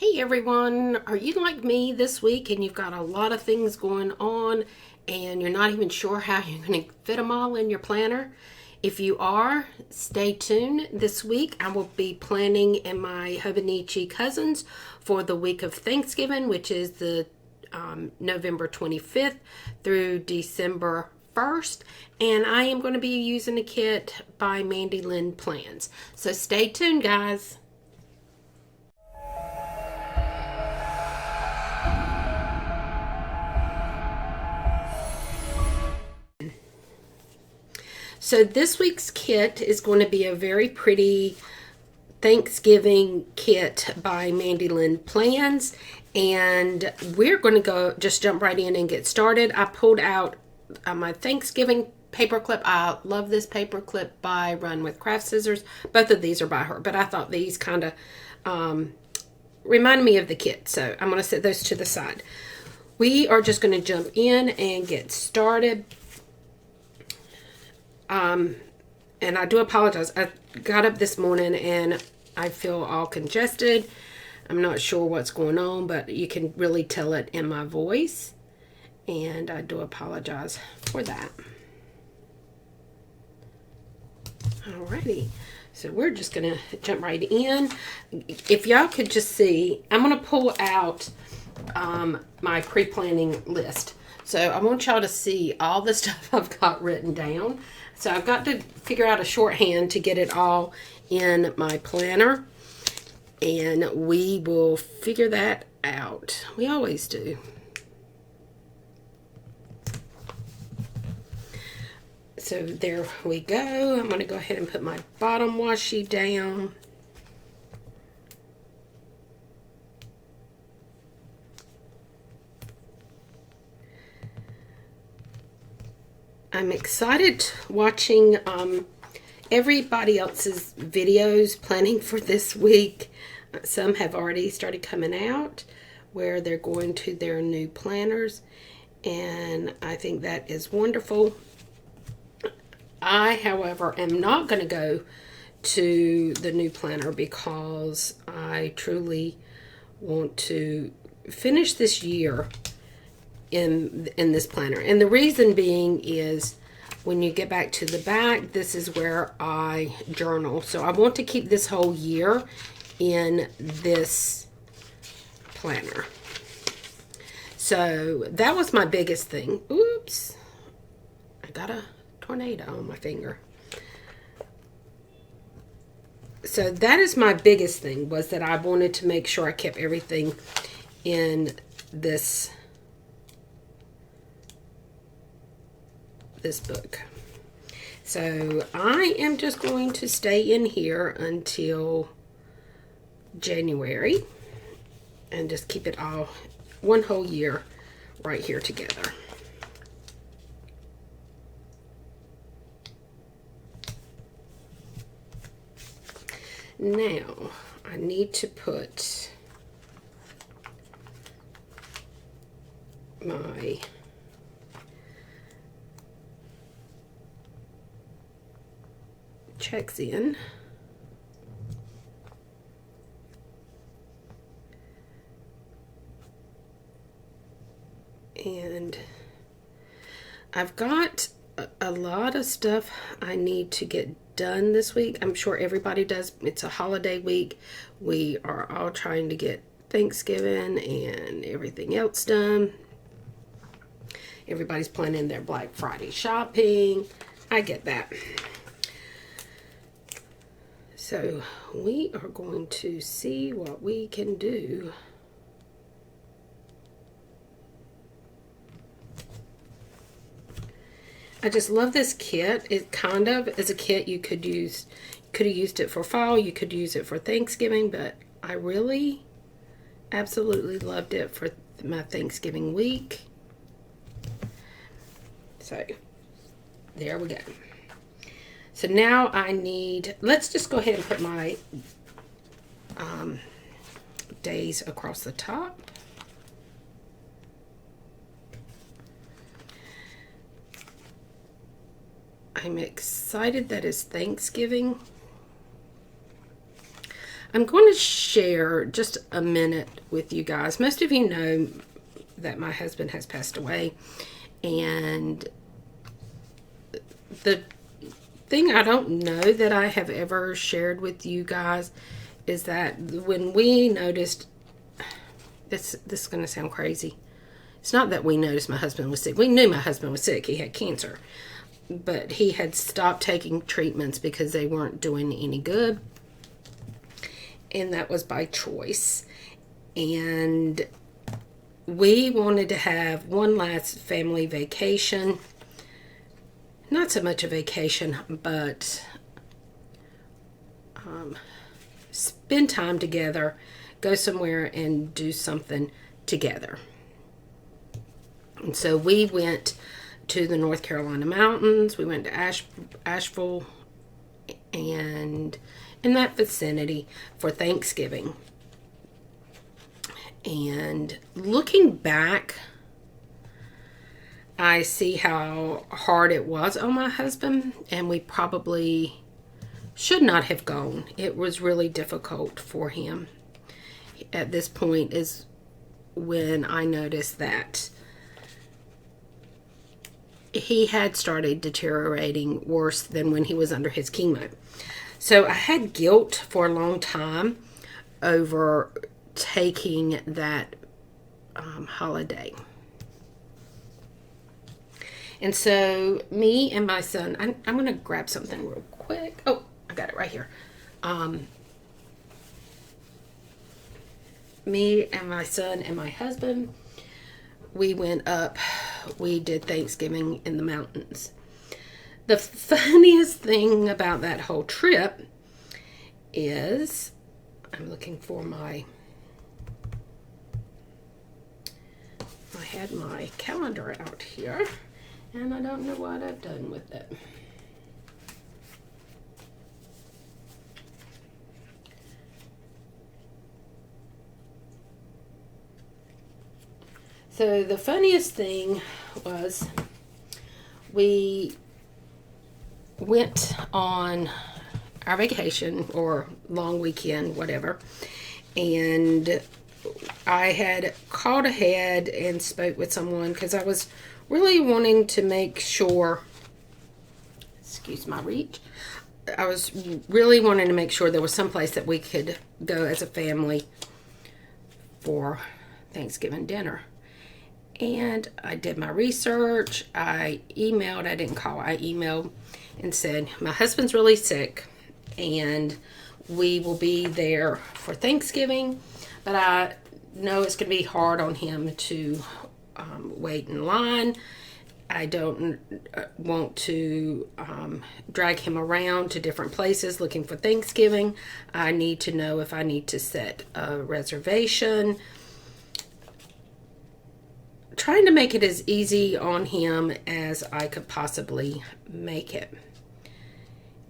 Hey everyone, are you like me this week and you've got a lot of things going on and you're not even sure how you're going to fit them all in your planner? If you are, stay tuned. This week I will be planning in my Hobonichi Cousins for the week of Thanksgiving, which is the November 25th through December 1st, and I am going to be using a kit by MandyLynnPlans. So stay tuned, guys. So this week's kit is going to be a very pretty Thanksgiving kit by MandyLynnPlans, and we're going to just jump right in and get started. I pulled out my Thanksgiving paper clip. I love this paper clip by Run with Craft Scissors. Both of these are by her, but I thought these kind of remind me of the kit, so I'm going to set those to the side. We are just going to jump in and get started. And I do apologize. I got up this morning and I feel all congested. I'm not sure what's going on, but you can really tell it in my voice. And I do apologize for that. Alrighty. So we're just going to jump right in. If y'all could just see, I'm going to pull out my pre-planning list. So I want y'all to see all the stuff I've got written down. So I've got to figure out a shorthand to get it all in my planner. And we will figure that out. We always do. So there we go. I'm going to go ahead and put my bottom washi down. I'm excited watching everybody else's videos planning for this week. Some have already started coming out where they're going to their new planners, and I think that is wonderful. I, however, am not going to go to the new planner because I truly want to finish this year in this planner. And the reason being is when you get back to the back, this is where I journal. So I want to keep this whole year in this planner. So that was my biggest thing. Oops. I got a tornado on my finger. So that is my biggest thing, was that I wanted to make sure I kept everything in this book. So I am just going to stay in here until January and just keep it all one whole year right here together. Now I need to put my checks in. And I've got a lot of stuff I need to get done this week. I'm sure everybody does. It's a holiday week. We are all trying to get Thanksgiving and everything else done. Everybody's planning their Black Friday shopping. I get that. So we are going to see what we can do. I just love this kit. It kind of is a kit you could use. You could have used it for fall. You could use it for Thanksgiving, but I really absolutely loved it for my Thanksgiving week. So there we go. So now I need, let's just go ahead and put my days across the top. I'm excited that it's Thanksgiving. I'm going to share just a minute with you guys. Most of you know that my husband has passed away, and the thing I don't know that I have ever shared with you guys is that when we noticed, this is going to sound crazy. It's not that we noticed my husband was sick. We knew my husband was sick. He had cancer. But he had stopped taking treatments because they weren't doing any good. And that was by choice. And we wanted to have one last family vacation. Not so much a vacation, but spend time together, go somewhere and do something together. And so we went to the North Carolina mountains. We went to Asheville and in that vicinity for Thanksgiving. And looking back, I see how hard it was on my husband, and we probably should not have gone. It was really difficult for him. At this point is when I noticed that he had started deteriorating worse than when he was under his chemo. So I had guilt for a long time over taking that holiday. And so me and my son, I'm going to grab something real quick. Oh, I got it right here. Me and my son and my husband, we went up. We did Thanksgiving in the mountains. The funniest thing about that whole trip is, I'm looking for I had my calendar out here, and I don't know what I've done with it. So the funniest thing was we went on our vacation or long weekend, whatever, and I had called ahead and spoke with someone because I was really wanting to make sure, excuse my reach, I was really wanting to make sure there was some place that we could go as a family for Thanksgiving dinner. And I did my research. I emailed, I didn't call, I emailed and said, my husband's really sick and we will be there for Thanksgiving, but I know it's going to be hard on him to wait in line. I don't want to drag him around to different places looking for Thanksgiving. I need to know if I need to set a reservation. Trying to make it as easy on him as I could possibly make it.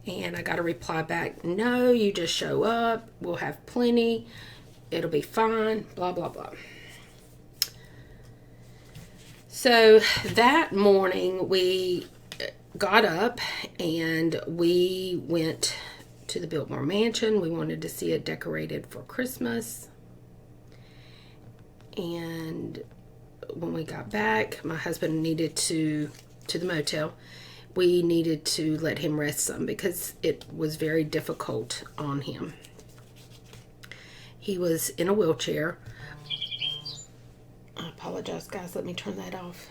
And I got a reply back, no, you just show up. We'll have plenty. It'll be fine, blah, blah, blah. So that morning we got up and we went to the Biltmore Mansion. We wanted to see it decorated for Christmas. And when we got back, my husband needed to the motel. We needed to let him rest some because it was very difficult on him. He was in a wheelchair. I apologize, guys. Let me turn that off.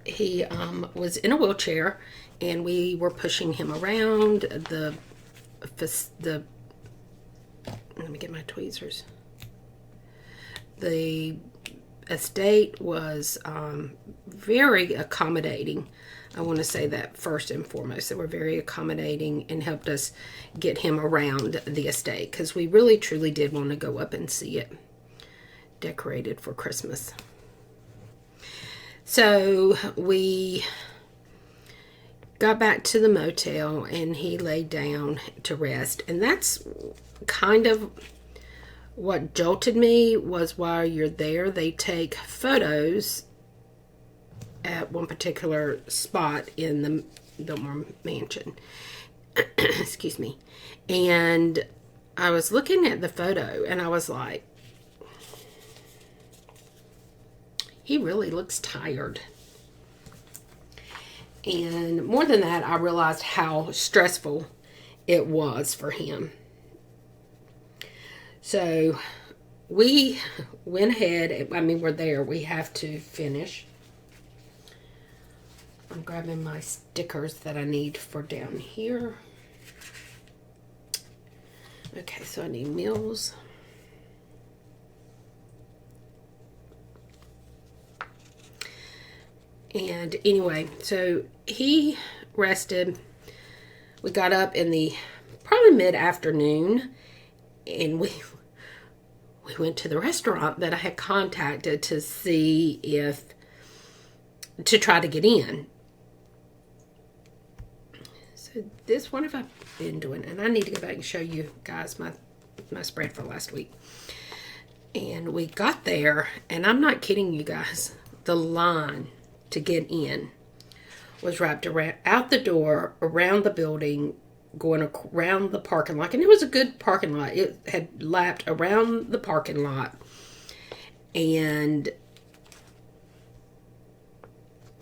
He was in a wheelchair, and we were pushing him around. Let me get my tweezers. The estate was very accommodating. I want to say that first and foremost. They were very accommodating and helped us get him around the estate because we really truly did want to go up and see it decorated for Christmas. So we got back to the motel and he laid down to rest. And that's kind of what jolted me was while you're there, they take photos at one particular spot in Biltmore Mansion. Excuse me. And I was looking at the photo and I was like, he really looks tired. And more than that, I realized how stressful it was for him. So we went ahead. I mean, we're there. We have to finish. I'm grabbing my stickers that I need for down here. Okay, so I need meals. And anyway, so he rested. We got up in the probably mid-afternoon, and we went to the restaurant that I had contacted to see to try to get in. So what have I been doing? And I need to go back and show you guys my spread for last week. And we got there, and I'm not kidding you guys, the line to get in was wrapped around out the door, around the building, going around the parking lot. And it was a good parking lot. It had lapped around the parking lot. And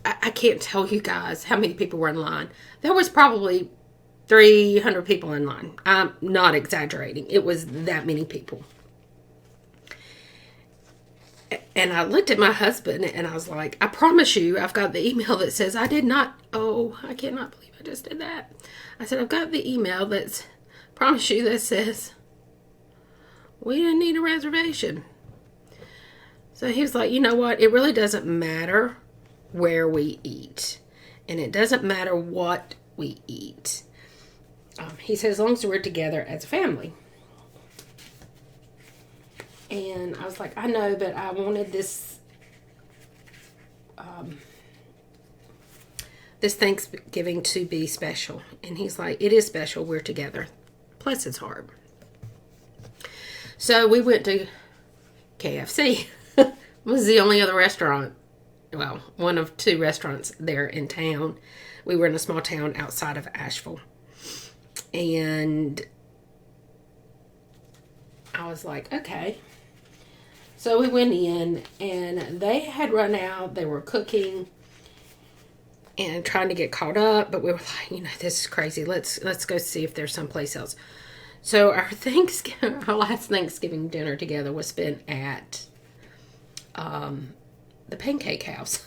I can't tell you guys how many people were in line. There was probably 300 people in line. I'm not exaggerating. It was that many people. And I looked at my husband and I was like, I promise you, I've got the email that says I cannot believe I just did that. I said, I've got the email that says we didn't need a reservation. So he was like, you know what? It really doesn't matter where we eat. And it doesn't matter what we eat. He said, as long as we're together as a family. And I was like, I know, but I wanted this Thanksgiving to be special. And he's like, it is special. We're together. Plus, it's hard. So we went to KFC. It was the only other restaurant. Well, one of two restaurants there in town. We were in a small town outside of Asheville. And I was like, okay. So we went in, and they had run out. They were cooking and trying to get caught up, but we were like, this is crazy. Let's go see if there's someplace else. So our last Thanksgiving dinner together was spent at the Pancake House.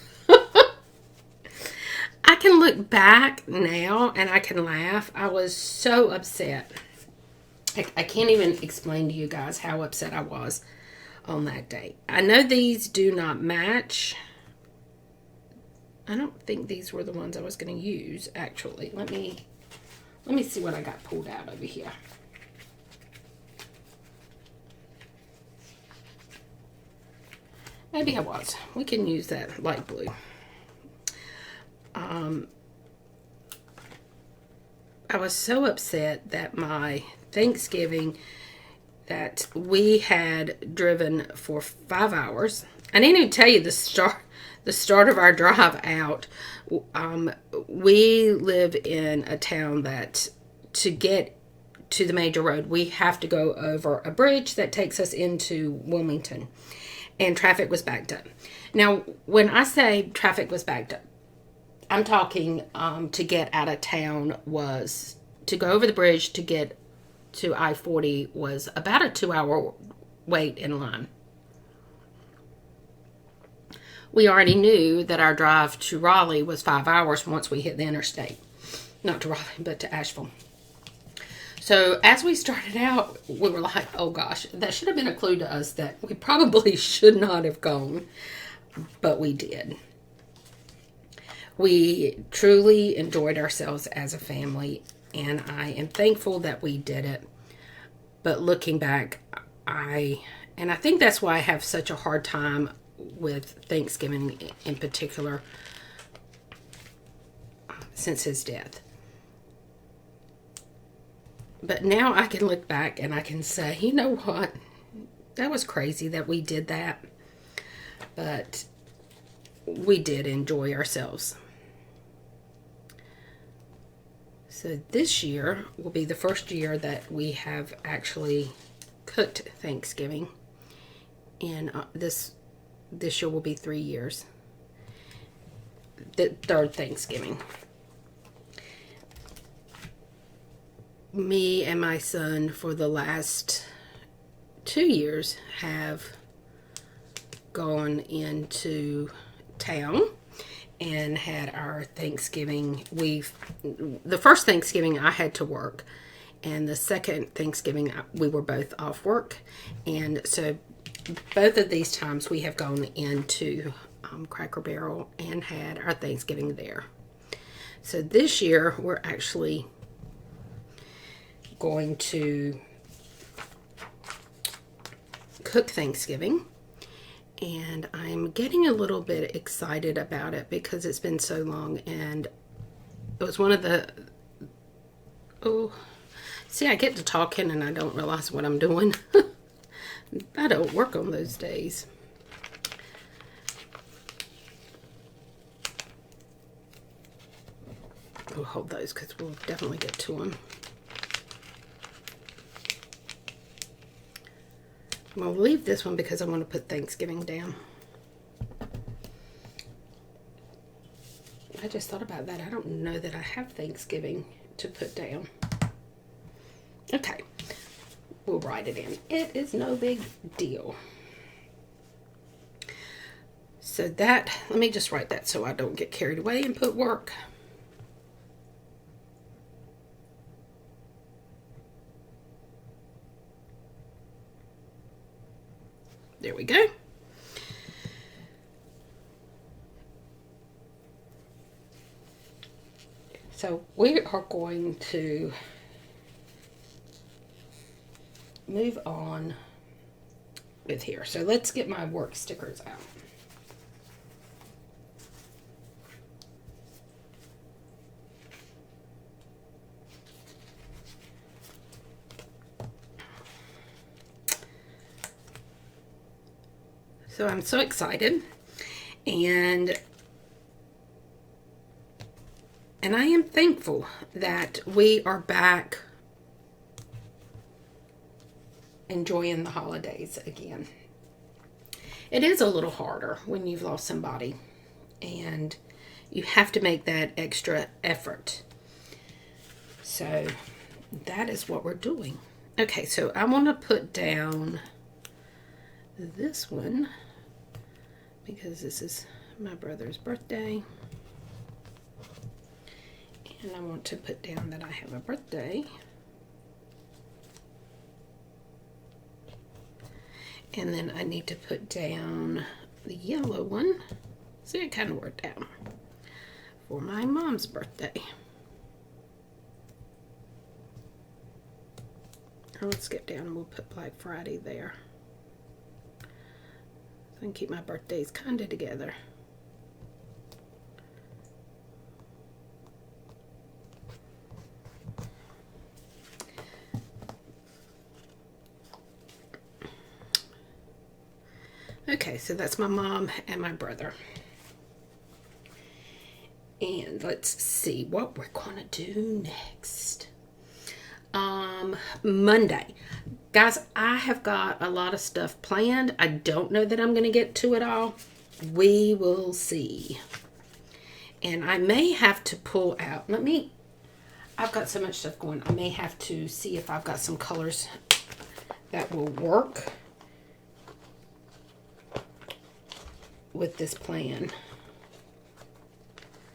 I can look back now and I can laugh. I was so upset. I can't even explain to you guys how upset I was on that day. I know these do not match. I don't think these were the ones I was going to use, actually. Let me see what I got pulled out over here. Maybe I was. We can use that light blue. I was so upset that my Thanksgiving that we had driven for 5 hours. I didn't even tell you the start of our drive out. We live in a town that to get to the major road, we have to go over a bridge that takes us into Wilmington. And traffic was backed up. Now, when I say traffic was backed up, I'm talking to get out of town was, to go over the bridge to get to I-40 was about a 2-hour wait in line. We already knew that our drive to Raleigh was 5 hours once we hit the interstate. Not to Raleigh, but to Asheville. So as we started out, we were like, oh gosh, that should have been a clue to us that we probably should not have gone, but we did. We truly enjoyed ourselves as a family, and I am thankful that we did it. But looking back, I think that's why I have such a hard time with Thanksgiving in particular since his death. But now I can look back and I can say, you know what? That was crazy that we did that. But we did enjoy ourselves. So this year will be the first year that we have actually cooked Thanksgiving. And this year will be 3 years. The third Thanksgiving. Me and my son for the last 2 years have gone into town and had our Thanksgiving. The first Thanksgiving I had to work, and the second Thanksgiving we were both off work, and so both of these times we have gone into Cracker Barrel and had our Thanksgiving there. So this year we're actually going to cook Thanksgiving, and I'm getting a little bit excited about it because it's been so long, and it was one of the see, I get to talking and I don't realize what I'm doing. I don't work on those days. We'll hold those because we'll definitely get to them. We'll leave this one because I want to put Thanksgiving down. I just thought about that. I don't know that I have Thanksgiving to put down. Okay. We'll write it in. It is no big deal. So that, let me just write that so I don't get carried away and put work. There we go. So we are going to move on with here. So let's get my work stickers out. So I'm so excited, and I am thankful that we are back enjoying the holidays again. It is a little harder when you've lost somebody and you have to make that extra effort. So that is what we're doing. Okay, so I want to put down this one because this is my brother's birthday, and I want to put down that I have a birthday, and then I need to put down the yellow one. See, it kind of worked out for my mom's birthday. Now let's skip down and we'll put Black Friday there. And keep my birthdays kind of together. Okay, so that's my mom and my brother. And let's see what we're going to do next. Monday. Guys, I have got a lot of stuff planned. I don't know that I'm going to get to it all. We will see. And I may have to pull out. I've got so much stuff going. I may have to see if I've got some colors that will work with this plan.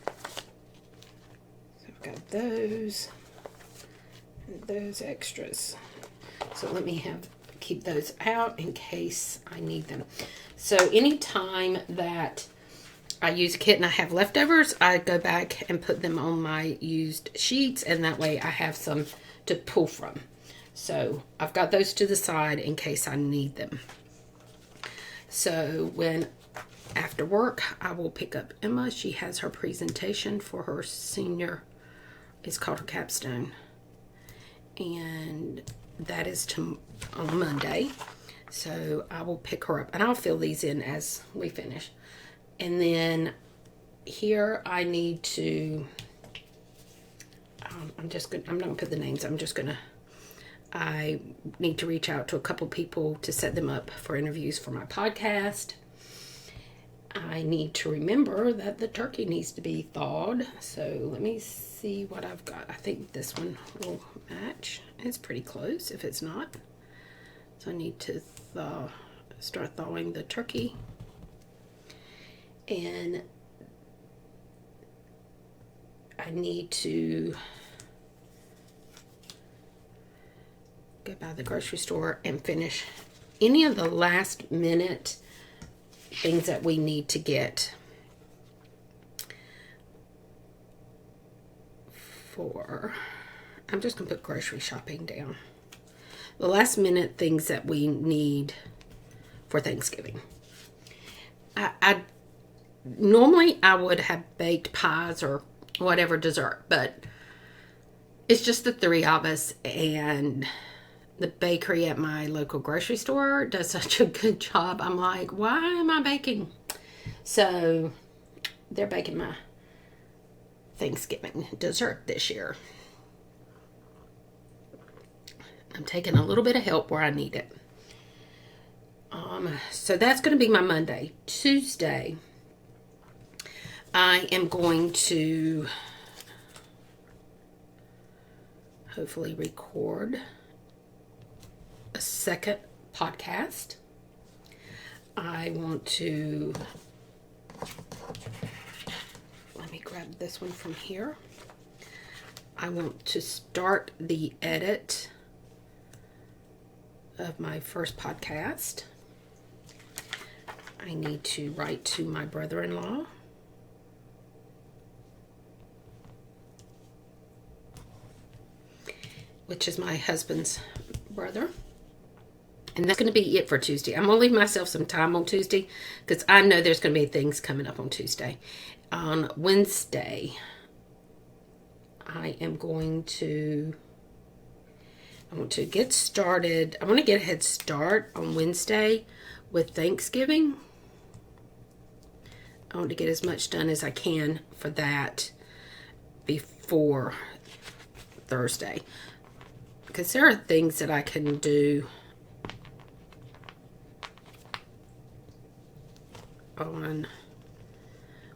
So I've got those and those extras. So let me keep those out in case I need them. So anytime that I use a kit and I have leftovers, I go back and put them on my used sheets, and that way I have some to pull from. So I've got those to the side in case I need them. So after work, I will pick up Emma. She has her presentation for her senior, it's called her capstone. And that is on Monday. So I will pick her up, and I'll fill these in as we finish. And then here I need to I'm not gonna put the names. I need to reach out to a couple people to set them up for interviews for my podcast. I need to remember that the turkey needs to be thawed. So let me see what I've got. I think this one will match. It's pretty close if it's not. So I need to start thawing the turkey. And I need to go by the grocery store and finish any of the last minute things that we need to get for, I'm just going to put grocery shopping down. The last minute things that we need for Thanksgiving. I normally I would have baked pies or whatever dessert, but it's just the three of us, and the bakery at my local grocery store does such a good job. I'm like, why am I baking? So they're baking my Thanksgiving dessert this year. I'm taking a little bit of help where I need it. So that's going to be my Monday. Tuesday, I am going to hopefully record a second podcast. I want to, let me grab this one from here. I want to start the edit of my first podcast. I need to write to my brother-in-law. Which is my husband's brother. And that's going to be it for Tuesday. I'm going to leave myself some time on Tuesday because I know there's going to be things coming up on Tuesday. On Wednesday, I want to get started. I want to get a head start on Wednesday with Thanksgiving. I want to get as much done as I can for that before Thursday. Because there are things that I can do on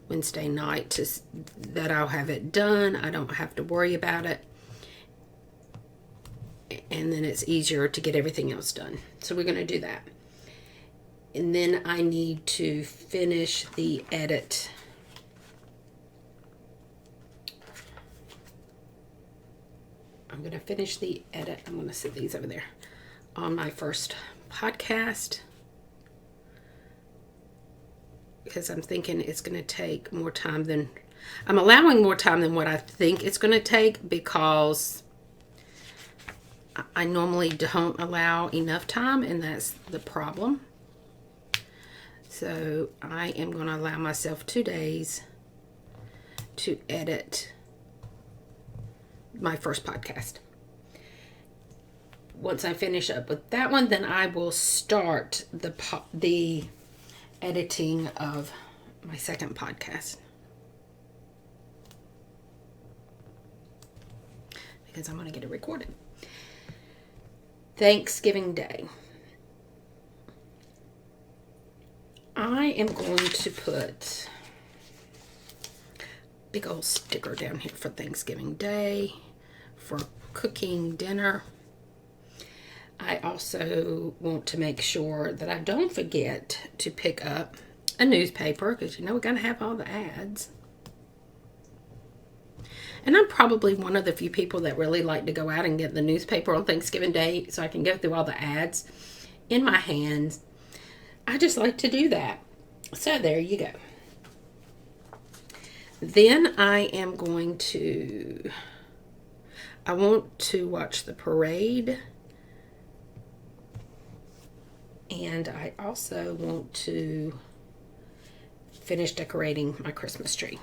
Wednesday night that I'll have it done. I don't have to worry about it. And then it's easier to get everything else done. So we're going to do that. And then I need to finish the edit. I'm going to finish the edit. I'm going to set these over there on my first podcast. Because I'm thinking it's going to take more time than, I'm allowing more time than what I think it's going to take because I normally don't allow enough time, and that's the problem. So I am going to allow myself 2 days to edit my first podcast. Once I finish up with that one, then I will start the editing of my second podcast. Because I'm going to get it recorded. Thanksgiving Day. I am going to put big old sticker down here for Thanksgiving Day, for cooking dinner. I also want to make sure that I don't forget to pick up a newspaper, because you know we're going to have all the ads. And I'm probably one of the few people that really like to go out and get the newspaper on Thanksgiving Day so I can go through all the ads in my hands. I just like to do that. So there you go. Then I want to watch the parade. And I also want to finish decorating my Christmas tree.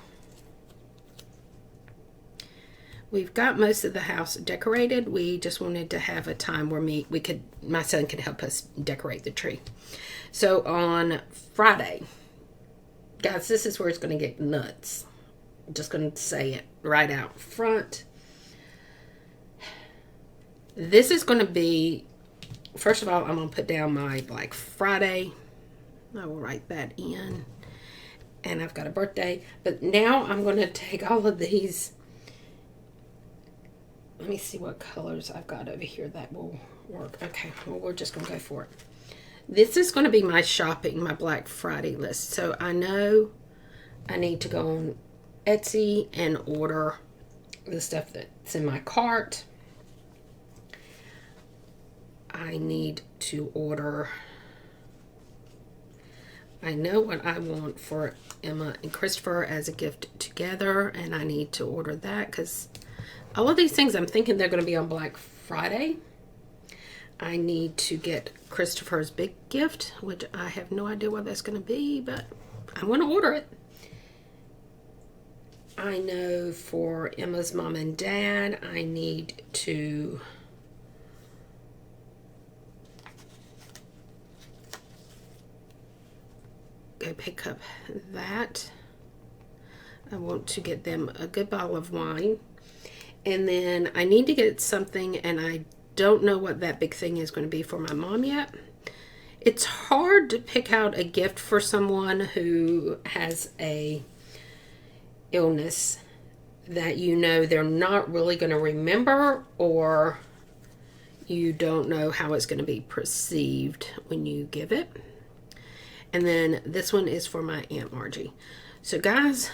We've got most of the house decorated. We just wanted to have a time where my son could help us decorate the tree. So on Friday, guys, this is where it's going to get nuts. I'm just going to say it right out front. This is going to be, first of all, I'm going to put down my Black Friday. I will write that in. And I've got a birthday. But now I'm going to take all of these. Let me see what colors I've got over here that will work. Okay, well, we're just going to go for it. This is going to be my shopping, my Black Friday list. So I know I need to go on Etsy and order the stuff that's in my cart. I need to order. I know what I want for Emma and Christopher as a gift together, and I need to order that because all of these things I'm thinking they're going to be on Black Friday. I need to get Christopher's big gift, which I have no idea what that's going to be, but I want to order it. I know for Emma's mom and dad, I need to go pick up that. I want to get them a good bottle of wine. And then I need to get something, and I don't know what that big thing is going to be for my mom yet. It's hard to pick out a gift for someone who has a illness that you know they're not really going to remember, or you don't know how it's going to be perceived when you give it. And then this one is for my Aunt Margie. So guys,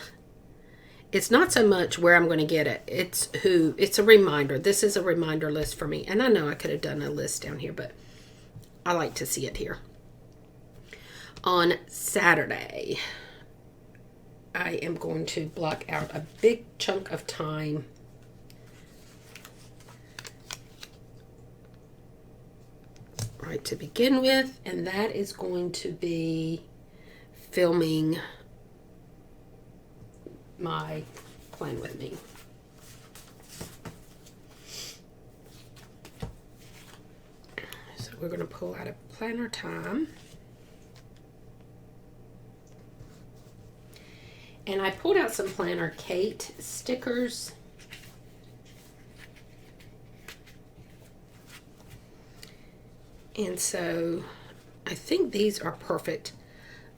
it's not so much where I'm going to get it. It's a reminder. This is a reminder list for me. And I know I could have done a list down here, but I like to see it here. On Saturday, I am going to block out a big chunk of time right to begin with, and that is going to be filming my Plan With Me. So we're going to pull out a planner time. And I pulled out some Planner Kate stickers. And so I think these are perfect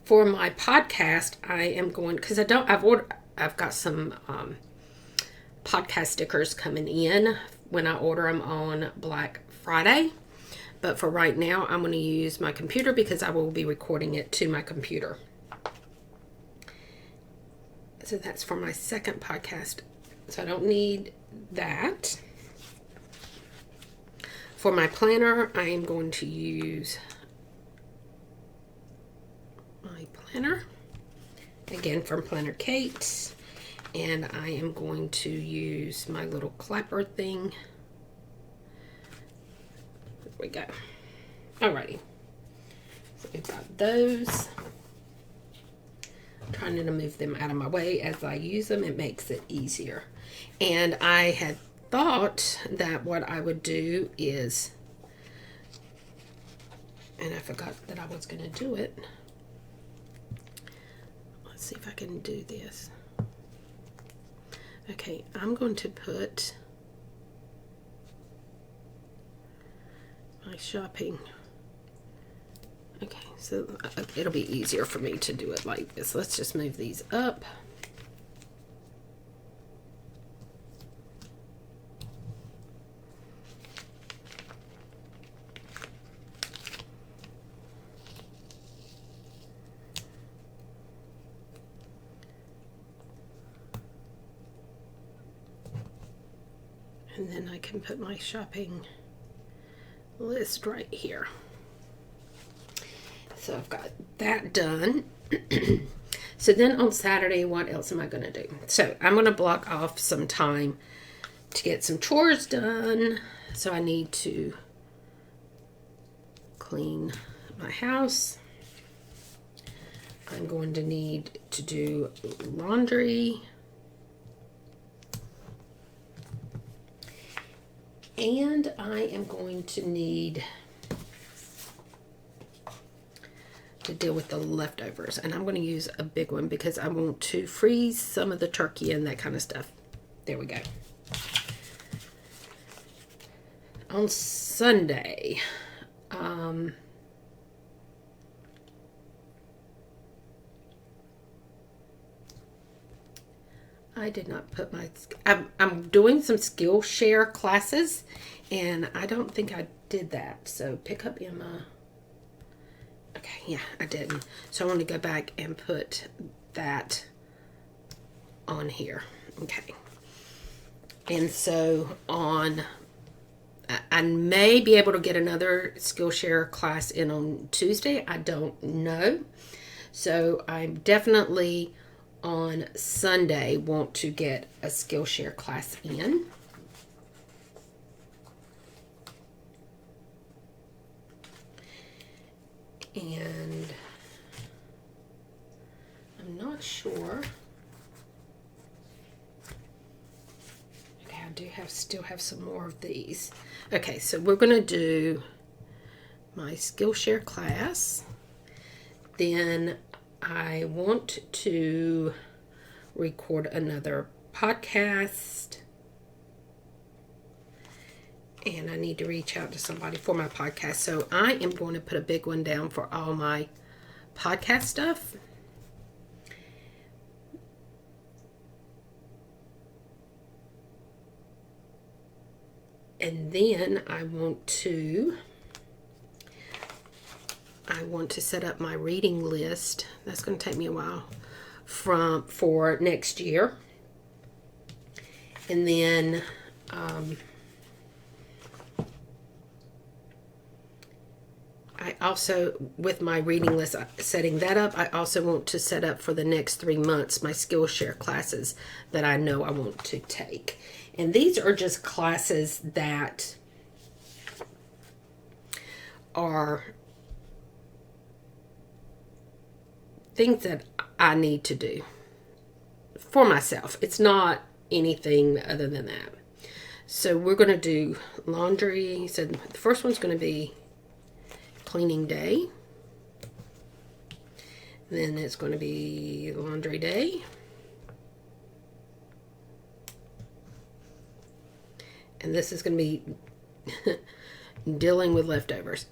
for my podcast. I am going, because I've got some podcast stickers coming in when I order them on Black Friday. But for right now, I'm going to use my computer because I will be recording it to my computer. So that's for my second podcast. So I don't need that. For my planner, I am going to use my planner. Again, from Planner Kate. And I am going to use my little clapper thing. There we go. Alrighty. So we've got those. I'm trying to move them out of my way as I use them. It makes it easier. And I had thought that what I would do is, and I forgot that I was going to do it. Let's see if I can do this. Okay, I'm going to put my shopping. Okay, so it'll be easier for me to do it like this. Let's just move these up. And then I can put my shopping list right here. So I've got that done. So then on Saturday, what else am I going to do? So I'm going to block off some time to get some chores done. So I need to clean my house. I'm going to need to do laundry. And I am going to need to deal with the leftovers. And I'm going to use a big one because I want to freeze some of the turkey and that kind of stuff. There we go. on Sunday, I did not put my, I'm doing some Skillshare classes, and I don't think I did that. So pick up Emma. Okay, yeah, I didn't. So I want to go back and put that on here. Okay. And so I may be able to get another Skillshare class in on Tuesday. I don't know. So I'm definitely on Sunday want to get a Skillshare class in. And I'm not sure. Okay, I do still have some more of these. Okay, so we're going to do my Skillshare class. Then I want to record another podcast. And I need to reach out to somebody for my podcast. So I am going to put a big one down for all my podcast stuff. And then I want to set up my reading list. That's going to take me a while for next year. And then I also, with my reading list, setting that up, I also want to set up for the next 3 months my Skillshare classes that I know I want to take. And these are just classes that are things that I need to do for myself. It's not anything other than that. So we're going to do laundry. So the first one's going to be cleaning day. Then it's going to be laundry day. And this is going to be dealing with leftovers.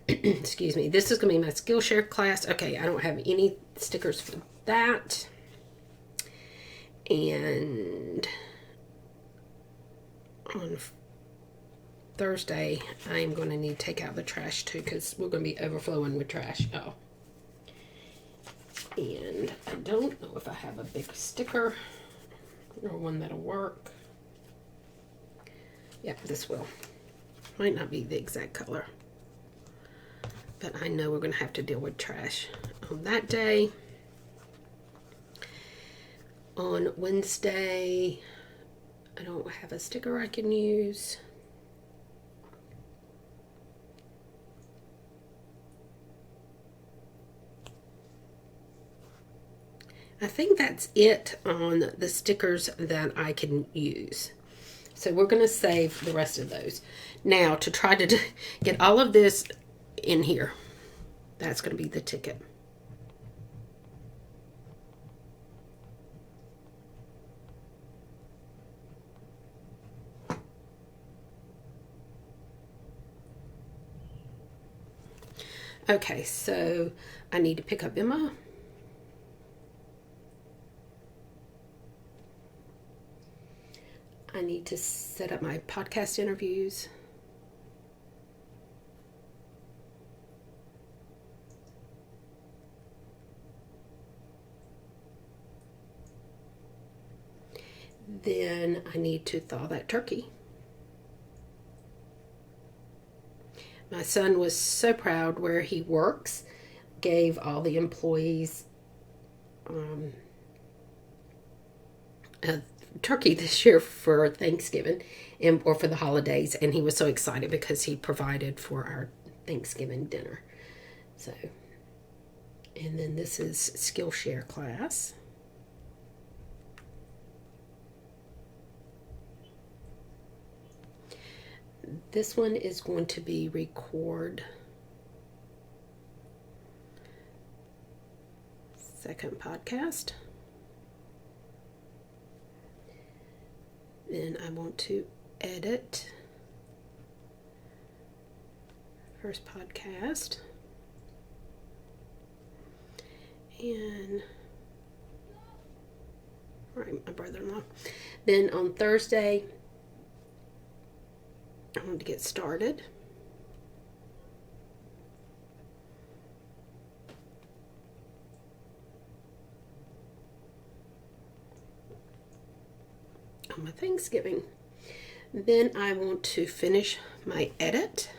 Excuse me. This is going to be my Skillshare class. Okay, I don't have any stickers for that. And on Thursday, I am going to need to take out the trash too, because we're going to be overflowing with trash. Oh. And I don't know if I have a big sticker or one that'll work. Yep, this will. Might not be the exact color. But I know we're going to have to deal with trash on that day. On Wednesday, I don't have a sticker I can use. I think that's it on the stickers that I can use. So we're going to save the rest of those. Now, to try to get all of this in here, that's going to be the ticket. Okay, so I need to pick up Emma. I need to set up my podcast interviews. Then I need to thaw that turkey. My son was so proud where he works, gave all the employees a turkey this year for Thanksgiving or for the holidays, and he was so excited because he provided for our Thanksgiving dinner. So, and then this is Skillshare class. This one is going to be record second podcast. Then I want to edit first podcast. And right, my brother-in-law. Then on Thursday, I want to get started. On my Thanksgiving. Then I want to finish my edit.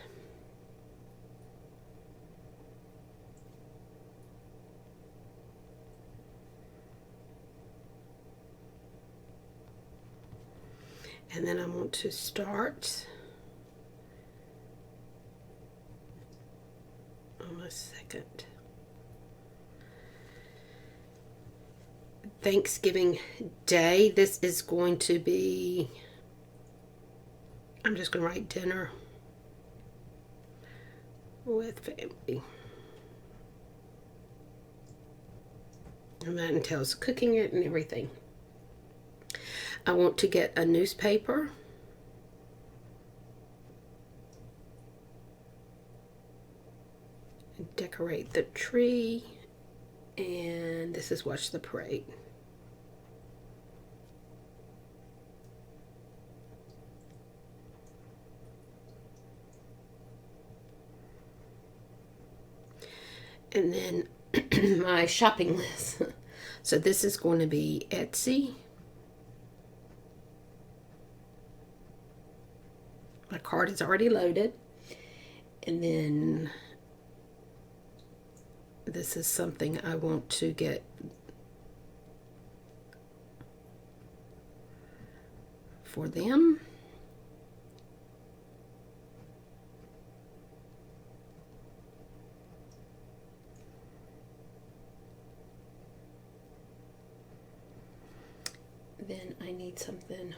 And then I want to start on my second Thanksgiving Day. This is going to be, I'm just going to write dinner with family. And that entails cooking it and everything. I want to get a newspaper. And decorate the tree. And this is Watch the Parade. And then my shopping list. So this is going to be Etsy. My card is already loaded. And then this is something I want to get for them. Then I need something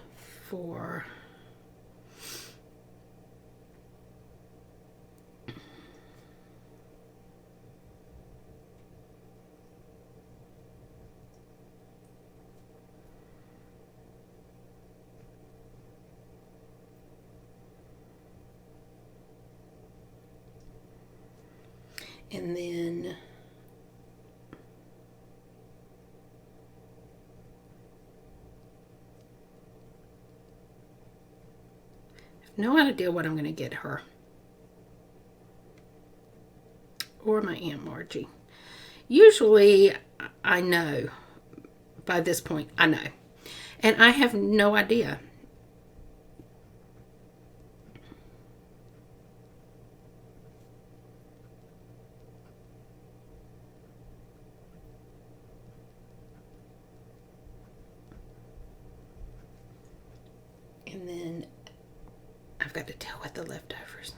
for and then no idea what I'm going to get her or my Aunt Margie. Usually I know by this point, I know, and I have no idea. And then I've got to deal with the leftovers.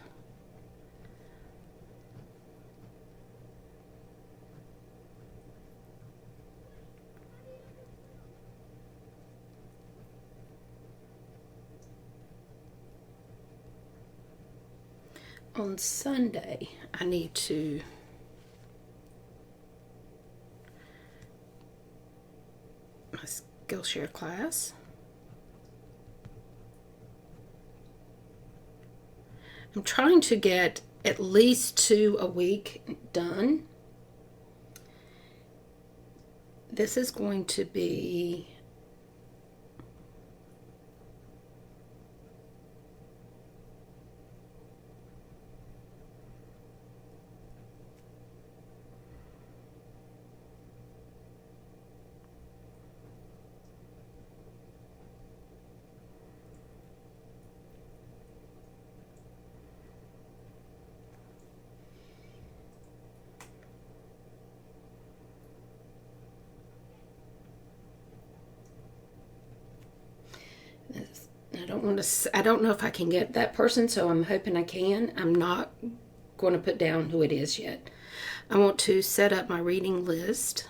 On Sunday, I need to my Skillshare class. I'm trying to get at least 2 a week done. This is going to be I don't know if I can get that person, so I'm hoping I can. I'm not going to put down who it is yet. I want to set up my reading list.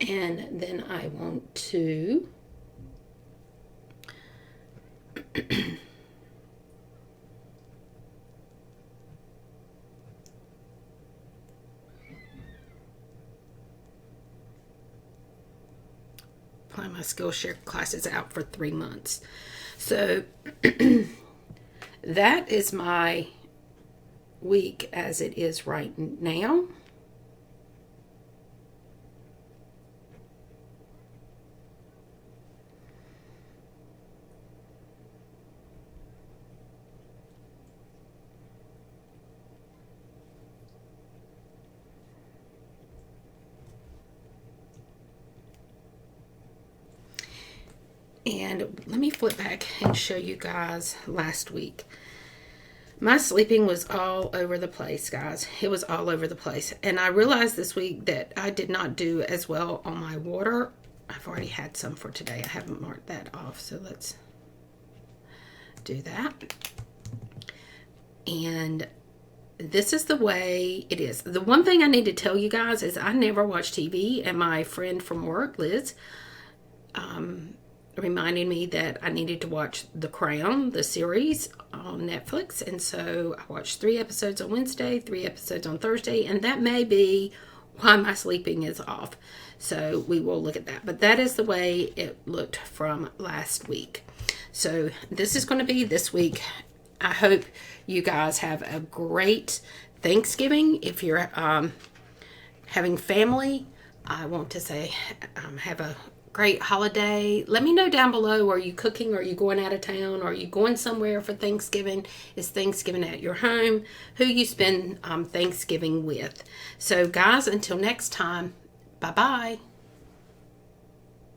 And then I want to plan my Skillshare classes out for 3 months. So that is my week as it is right now. And let me flip back and show you guys last week. My sleeping was all over the place, guys. It was all over the place. And I realized this week that I did not do as well on my water. I've already had some for today. I haven't marked that off, so let's do that. And this is the way it is. The one thing I need to tell you guys is I never watch TV, and my friend from work, Liz, reminding me that I needed to watch The Crown, the series on Netflix. And so I watched 3 episodes on Wednesday, 3 episodes on Thursday, and that may be why my sleeping is off. So we will look at that. But that is the way it looked from last week. So this is going to be this week. I hope you guys have a great Thanksgiving. If you're having family, I want to say have a great holiday. Let me know down below. Are you cooking? Are you going out of town? Are you going somewhere for Thanksgiving? Is Thanksgiving at your home? Who you spend Thanksgiving with? So guys, until next time, bye-bye.